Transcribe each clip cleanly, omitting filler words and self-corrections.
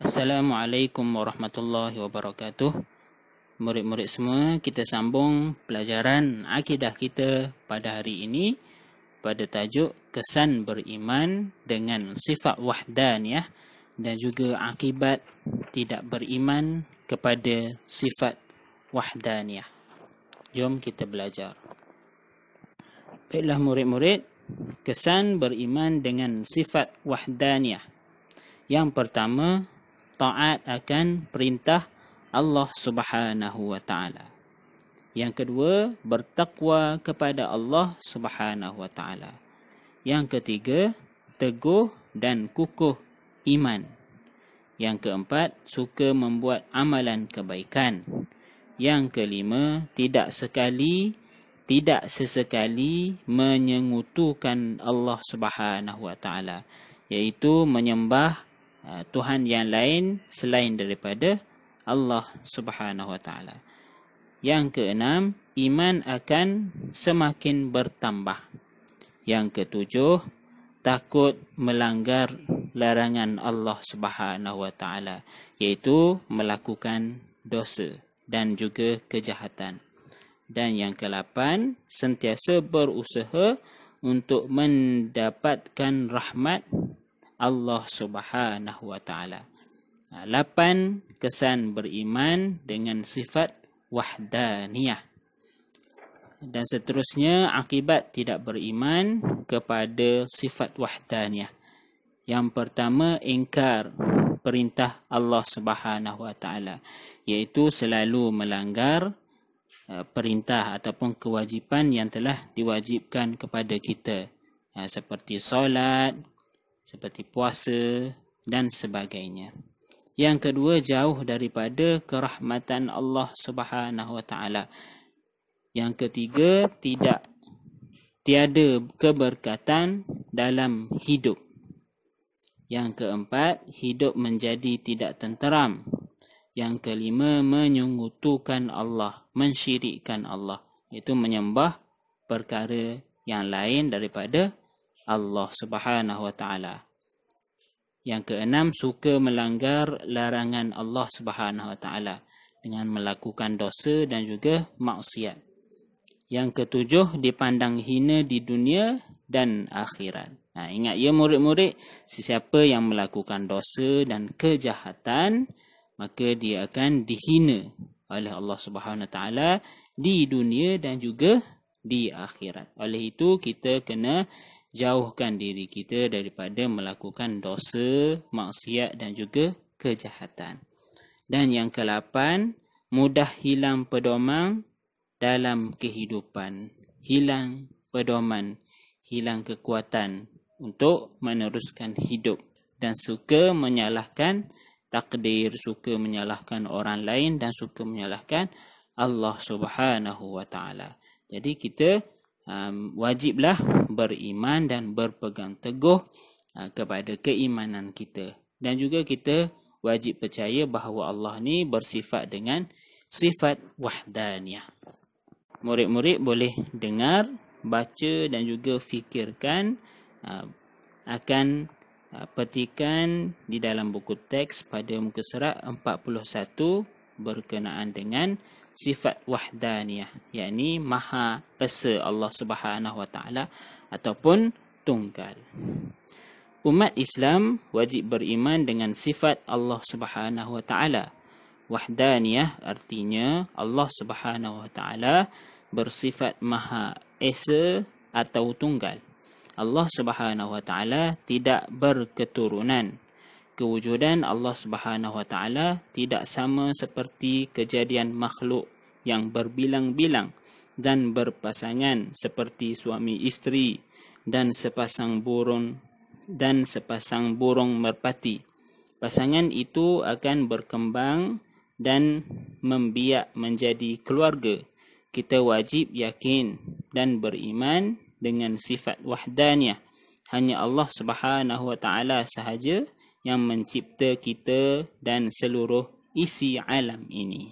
Assalamualaikum warahmatullahi wabarakatuh. Murid-murid semua, kita sambung pelajaran akidah kita pada hari ini pada tajuk kesan beriman dengan sifat wahdaniyah dan juga akibat tidak beriman kepada sifat wahdaniyah. Jom kita belajar. Baiklah murid-murid, kesan beriman dengan sifat wahdaniyah. Yang pertama, taat akan perintah Allah Subhanahu wa taala. Yang kedua, bertakwa kepada Allah Subhanahu wa taala. Yang ketiga, teguh dan kukuh iman. Yang keempat, suka membuat amalan kebaikan. Yang kelima, tidak sesekali menyengutukan Allah Subhanahu wa taala, iaitu menyembah Tuhan yang lain selain daripada Allah Subhanahu wa taala. Yang keenam, iman akan semakin bertambah. Yang ketujuh, takut melanggar larangan Allah Subhanahu wa taala, iaitu melakukan dosa dan juga kejahatan. Dan yang ke-8, sentiasa berusaha untuk mendapatkan rahmat Allah Subhanahu wa taala. 8 kesan beriman dengan sifat wahdaniyah. Dan seterusnya, akibat tidak beriman kepada sifat wahdaniyah. Yang pertama, ingkar perintah Allah Subhanahu wa taala, iaitu selalu melanggar perintah ataupun kewajipan yang telah diwajibkan kepada kita, seperti solat, seperti puasa dan sebagainya. Yang kedua, jauh daripada kerahmatan Allah Subhanahu wa taala. Yang ketiga, tiada keberkatan dalam hidup. Yang keempat, hidup menjadi tidak tenteram. Yang kelima, menyekutukan Allah, mensyirikkan Allah, iaitu menyembah perkara yang lain daripada Allah Subhanahu wa taala. Yang keenam, suka melanggar larangan Allah Subhanahu wa taala dengan melakukan dosa dan juga maksiat. Yang ketujuh, dipandang hina di dunia dan akhirat. Ingat ya murid-murid, sesiapa yang melakukan dosa dan kejahatan, maka dia akan dihina oleh Allah Subhanahu wa taala di dunia dan juga di akhirat. Oleh itu, kita kena jauhkan diri kita daripada melakukan dosa, maksiat dan juga kejahatan. Dan yang ke-8, mudah hilang pedoman dalam kehidupan. Hilang pedoman, hilang kekuatan untuk meneruskan hidup dan suka menyalahkan takdir, suka menyalahkan orang lain dan suka menyalahkan Allah Subhanahu wa taala. Jadi kita wajiblah beriman dan berpegang teguh kepada keimanan kita. Dan juga kita wajib percaya bahawa Allah ni bersifat dengan sifat wahdaniyah. Murid-murid boleh dengar, baca dan juga fikirkan akan petikan di dalam buku teks pada muka surat 41 berkenaan dengan sifat wahdaniyah, yakni Maha Esa Allah Subhanahu wa taala ataupun tunggal. Umat Islam wajib beriman dengan sifat Allah Subhanahu wa taala. Wahdaniyah artinya Allah Subhanahu wa taala bersifat Maha Esa atau tunggal. Allah Subhanahu wa taala tidak berketurunan. Kewujudan Allah Subhanahu wa taala tidak sama seperti kejadian makhluk yang berbilang-bilang dan berpasangan seperti suami isteri dan sepasang burung merpati. Pasangan itu akan berkembang dan membiak menjadi keluarga. Kita wajib yakin dan beriman dengan sifat wahdaniyah. Hanya Allah Subhanahu wa taala sahaja yang mencipta kita dan seluruh isi alam ini.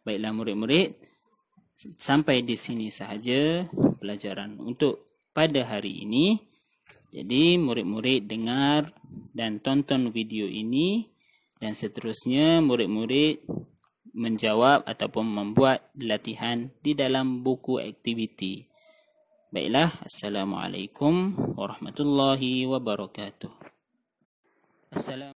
Baiklah murid-murid, sampai di sini sahaja pelajaran untuk pada hari ini. Jadi murid-murid dengar dan tonton video ini, dan seterusnya murid-murid menjawab ataupun membuat latihan di dalam buku aktiviti. Baiklah, Assalamualaikum warahmatullahi wabarakatuh. Assalamualaikum.